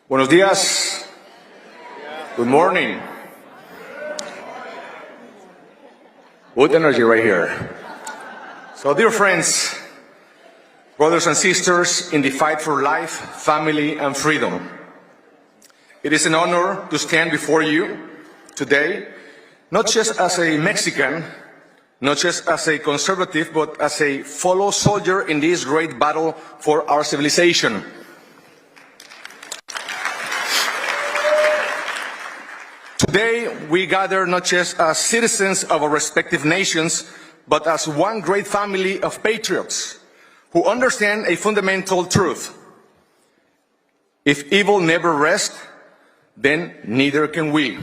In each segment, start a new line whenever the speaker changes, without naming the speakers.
Buenos días. Good morning. Good energy right here. So, dear friends, brothers and sisters in the fight for life, family, and freedom, it is an honor to stand before you today, not just as a Mexican, not just as a conservative, but as a fellow soldier in this great battle for our civilization. Today, we gather not just as citizens of our respective nations, but as one great family of patriots who understand a fundamental truth. If evil never rests, then neither can we.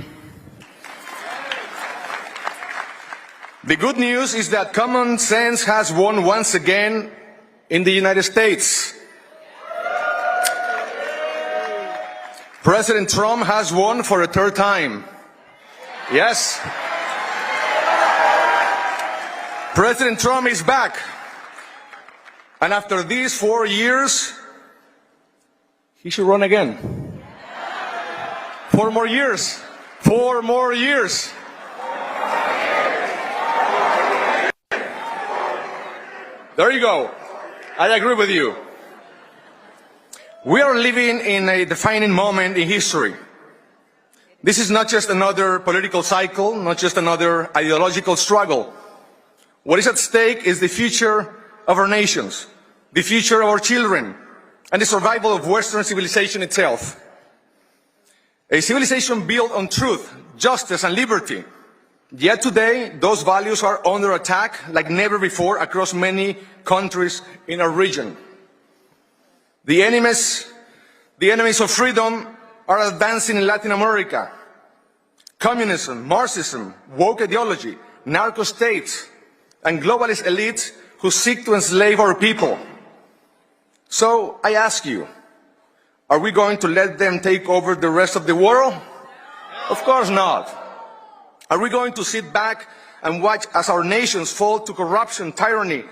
The good news is that common sense has won once again in the United States. President Trump has won for a third time. Yes. President Trump is back. And after these 4 years, he should run again. 4 more years. 4 more years. There you go. I agree with you. We are living in a defining moment in history. This is not just another political cycle, not just another ideological struggle. What is at stake is the future of our nations, the future of our children, and the survival of Western civilization itself. A civilization built on truth, justice, and liberty. Yet today, those values are under attack like never before across many countries in our region. The enemies of freedom are advancing in Latin America. Communism, Marxism, woke ideology, narco-states, and globalist elites who seek to enslave our people. So I ask you, are we going to let them take over the rest of the world? Of course not. Are we going to sit back and watch as our nations fall to corruption, tyranny,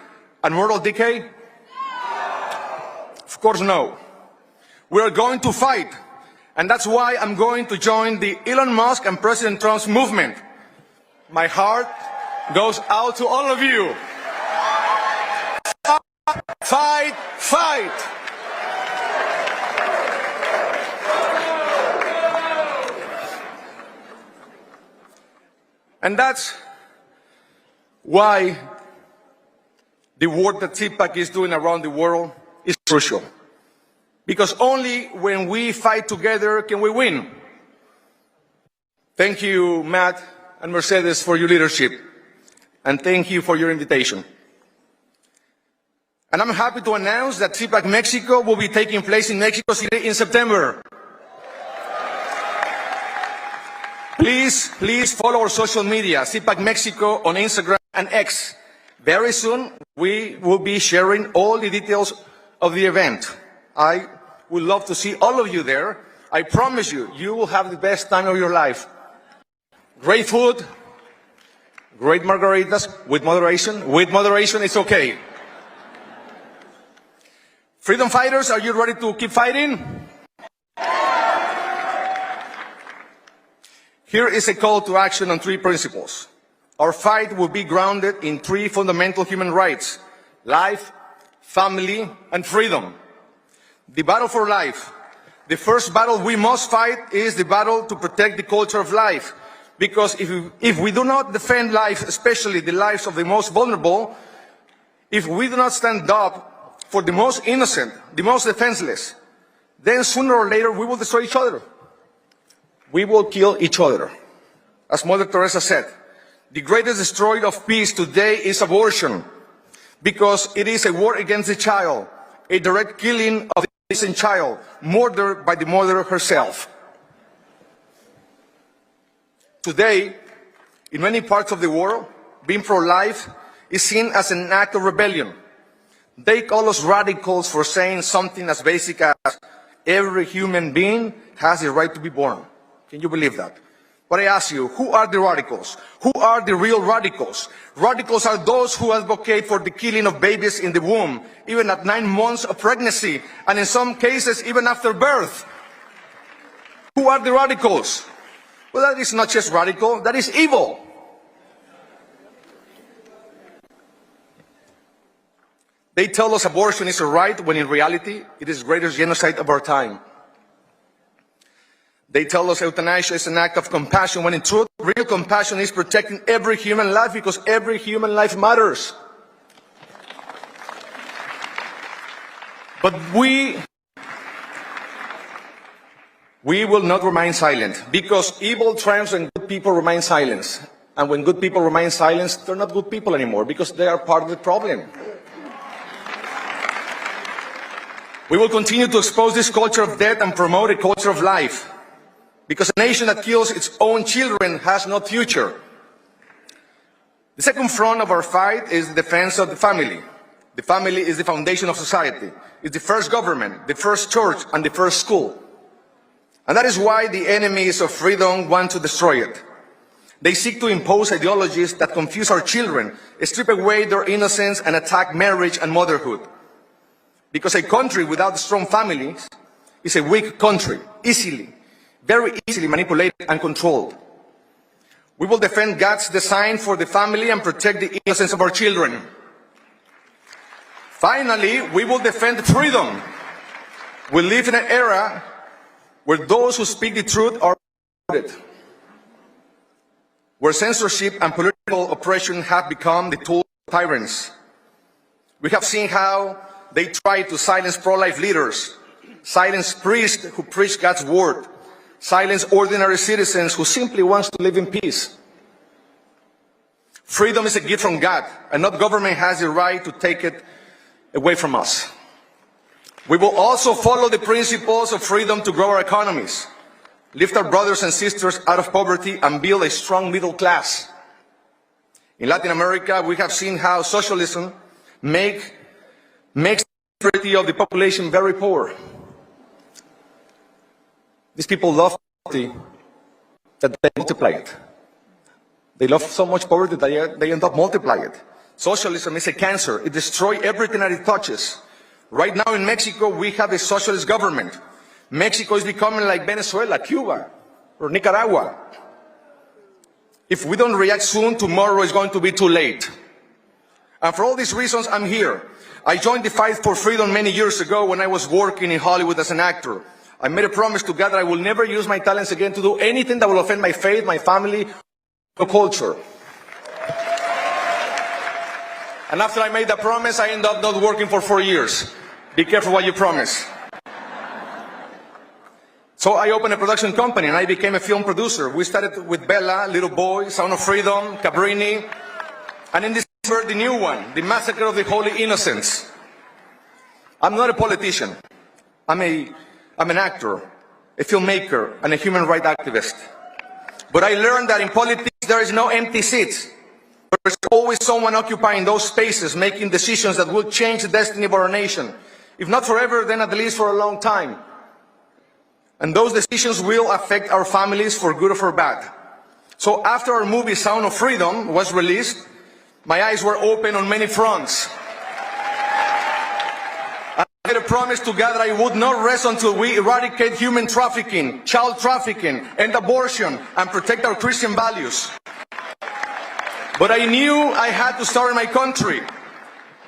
and moral decay? Of course no. We are going to fight, and that's why I'm going to join the Elon Musk and President Trump's movement. My heart goes out to all of you. Fight, fight! And that's why the work that CPAC is doing around the world is crucial. Because only when we fight together can we win. Thank you, Matt and Mercedes, for your leadership. And thank you for your invitation. And I'm happy to announce that CPAC Mexico will be taking place in Mexico City in September. Please follow our social media, CPAC Mexico on Instagram and X. Very soon, we will be sharing all the details of the event. I would love to see all of you there. I promise you, you will have the best time of your life. Great food, great margaritas, with moderation. With moderation, it's okay. Freedom fighters, are you ready to keep fighting? Here is a call to action on 3 principles. Our fight will be grounded in 3 fundamental human rights: life, family, and freedom. The battle for life. The first battle we must fight is the battle to protect the culture of life. Because if we do not defend life, especially the lives of the most vulnerable, if we do not stand up for the most innocent, the most defenseless, then sooner or later we will destroy each other. We will kill each other. As Mother Teresa said, the greatest destroyer of peace today is abortion, because it is a war against the child, a direct killing of the innocent child, murdered by the mother herself. Today, in many parts of the world, being pro-life is seen as an act of rebellion. They call us radicals for saying something as basic as every human being has the right to be born. Can you believe that? But I ask you, who are the radicals? Who are the real radicals? Radicals are those who advocate for the killing of babies in the womb, even at 9 months of pregnancy, and in some cases, even after birth. Who are the radicals? Well, that is not just radical, that is evil. They tell us abortion is a right when in reality it is the greatest genocide of our time. They tell us euthanasia is an act of compassion when in truth real compassion is protecting every human life because every human life matters. But we will not remain silent because evil triumphs and good people remain silent. And when good people remain silent, they're not good people anymore because they are part of the problem. We will continue to expose this culture of death and promote a culture of life. Because a nation that kills its own children has no future. The second front of our fight is the defense of the family. The family is the foundation of society. It's the first government, the first church, and the first school. And that is why the enemies of freedom want to destroy it. They seek to impose ideologies that confuse our children, strip away their innocence, and attack marriage and motherhood. Because a country without strong families is a weak country, very easily manipulated and controlled. We will defend God's design for the family and protect the innocence of our children. Finally, we will defend freedom. We live in an era where those who speak the truth are rewarded, where censorship and political oppression have become the tools of tyrants. We have seen how they try to silence pro-life leaders, silence priests who preach God's word, silence ordinary citizens who simply want to live in peace. Freedom is a gift from God, and no government has the right to take it away from us. We will also follow the principles of freedom to grow our economies, lift our brothers and sisters out of poverty, and build a strong middle class. In Latin America, we have seen how socialism makes the majority of the population very poor. These people love poverty that they multiply it. They love so much poverty that they end up multiplying it. Socialism is a cancer. It destroys everything that it touches. Right now in Mexico, we have a socialist government. Mexico is becoming like Venezuela, Cuba, or Nicaragua. If we don't react soon, tomorrow is going to be too late. And for all these reasons, I'm here. I joined the fight for freedom many years ago when I was working in Hollywood as an actor. I made a promise to God that I will never use my talents again to do anything that will offend my faith, my family, or culture. And after I made that promise, I ended up not working for 4 years. Be careful what you promise. So I opened a production company and I became a film producer. We started with Bella, Little Boy, Sound of Freedom, Cabrini, and in December, the new one, The Massacre of the Holy Innocents. I'm not a politician. I'm an actor, a filmmaker, and a human rights activist. But I learned that in politics, there is no empty seats. There's always someone occupying those spaces, making decisions that will change the destiny of our nation. If not forever, then at least for a long time. And those decisions will affect our families for good or for bad. So after our movie Sound of Freedom was released, my eyes were open on many fronts. I made a promise to God that I would not rest until we eradicate human trafficking, child trafficking, end abortion, and protect our Christian values. But I knew I had to start in my country.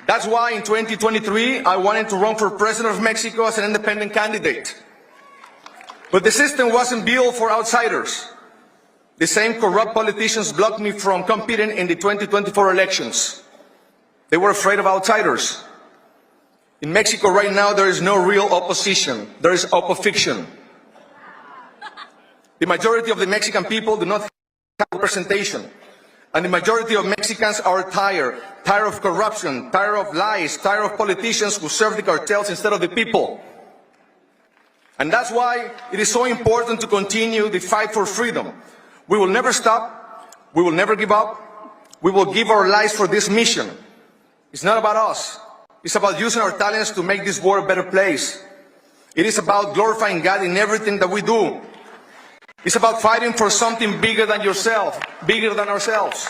That's why in 2023, I wanted to run for president of Mexico as an independent candidate. But the system wasn't built for outsiders. The same corrupt politicians blocked me from competing in the 2024 elections. They were afraid of outsiders. In Mexico right now, there is no real opposition. There is opposition. The majority of the Mexican people do not have representation. And the majority of Mexicans are tired of corruption, tired of lies, tired of politicians who serve the cartels instead of the people. And that's why it is so important to continue the fight for freedom. We will never stop. We will never give up. We will give our lives for this mission. It's not about us. It's about using our talents to make this world a better place. It is about glorifying God in everything that we do. It's about fighting for something bigger than yourself, bigger than ourselves.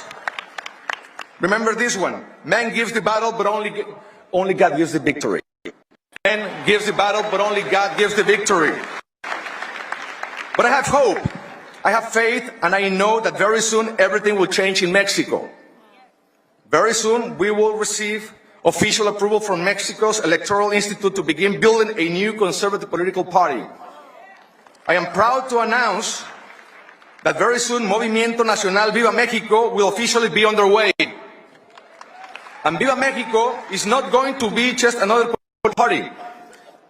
Remember this one. Man gives the battle, but only God gives the victory. Man gives the battle, but only God gives the victory. But I have hope, I have faith, and I know that very soon everything will change in Mexico. Very soon we will receive official approval from Mexico's Electoral Institute to begin building a new conservative political party. I am proud to announce that very soon Movimiento Nacional Viva México will officially be underway. And Viva México is not going to be just another political party.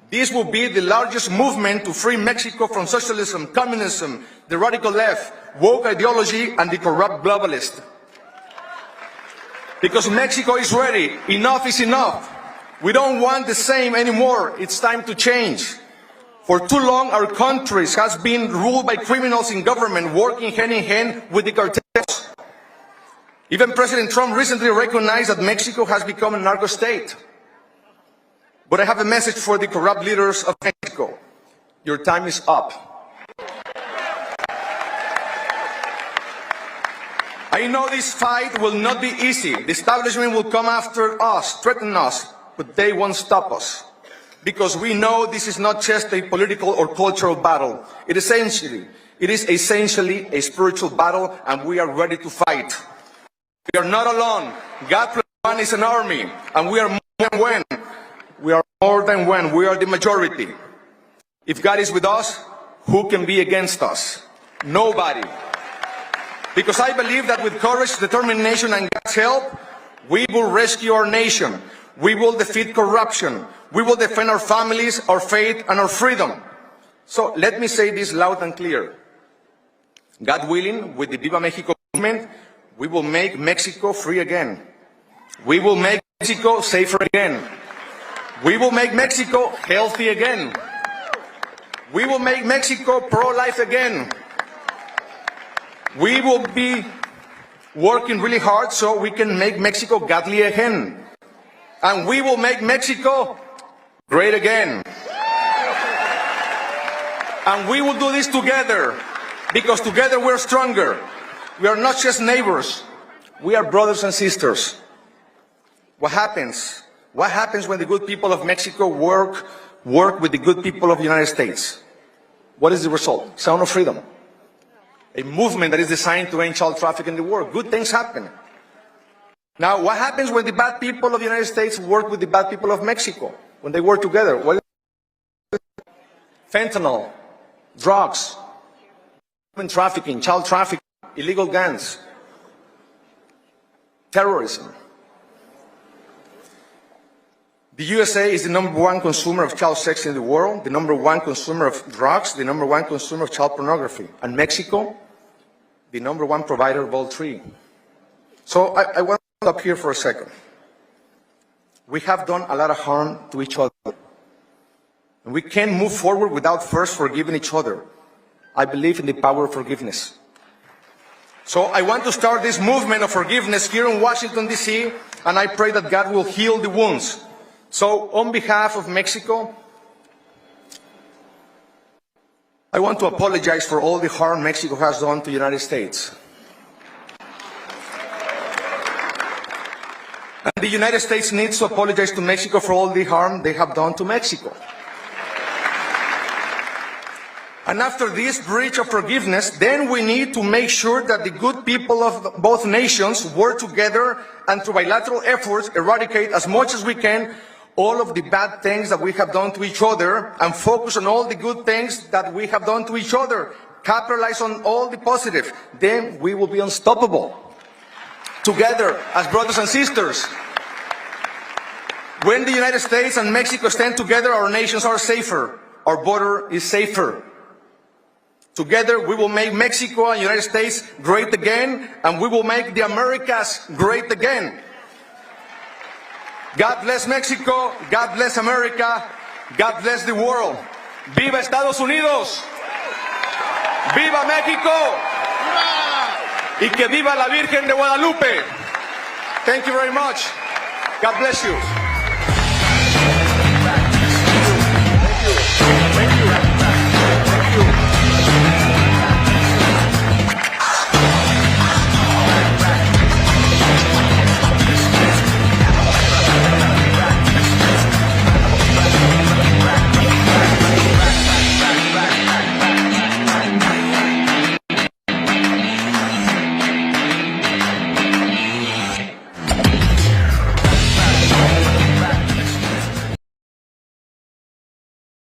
This will be the largest movement to free Mexico from socialism, communism, the radical left, woke ideology, and the corrupt globalist. Because Mexico is ready. Enough is enough. We don't want the same anymore. It's time to change. For too long, our country has been ruled by criminals in government working hand in hand with the cartels. Even President Trump recently recognized that Mexico has become a narco state. But I have a message for the corrupt leaders of Mexico. Your time is up. I know this fight will not be easy. The establishment will come after us, threaten us, but they won't stop us. Because we know this is not just a political or cultural battle. It is essentially a spiritual battle, and we are ready to fight. We are not alone. God plus one is an army, and we are more than one. We are more than one. We are the majority. If God is with us, who can be against us? Nobody. Because I believe that with courage, determination, and God's help, we will rescue our nation. We will defeat corruption. We will defend our families, our faith, and our freedom. So let me say this loud and clear. God willing, with the Viva Mexico movement, we will make Mexico free again. We will make Mexico safer again. We will make Mexico healthy again. We will make Mexico pro-life again. We will be working really hard so we can make Mexico godly again. And we will make Mexico great again. And we will do this together, because together we're stronger. We are not just neighbors. We are brothers and sisters. What happens? What happens when the good people of Mexico work with the good people of the United States? What is the result? Sound of freedom. A movement that is designed to end child trafficking in the world. Good things happen. Now, what happens when the bad people of the United States work with the bad people of Mexico? When they work together? Well, fentanyl, drugs, human trafficking, child trafficking, illegal guns, terrorism. The USA is the #1 consumer of child sex in the world, the #1 consumer of drugs, the #1 consumer of child pornography. And Mexico, the #1 provider of all three. So I want to stop here for a second. We have done a lot of harm to each other. And we can't move forward without first forgiving each other. I believe in the power of forgiveness. So I want to start this movement of forgiveness here in Washington, D.C., and I pray that God will heal the wounds. So on behalf of Mexico, I want to apologize for all the harm Mexico has done to the United States. And the United States needs to apologize to Mexico for all the harm they have done to Mexico. And after this breach of forgiveness, then we need to make sure that the good people of both nations work together and through bilateral efforts eradicate as much as we can all of the bad things that we have done to each other and focus on all the good things that we have done to each other. Capitalize on all the positive. Then we will be unstoppable. Together as brothers and sisters. When the United States and Mexico stand together, our nations are safer. Our border is safer. Together we will make Mexico and the United States great again, and we will make the Americas great again. God bless Mexico, God bless America, God bless the world. Viva Estados Unidos, viva México, y que viva la Virgen de Guadalupe. Thank you very much. God bless you.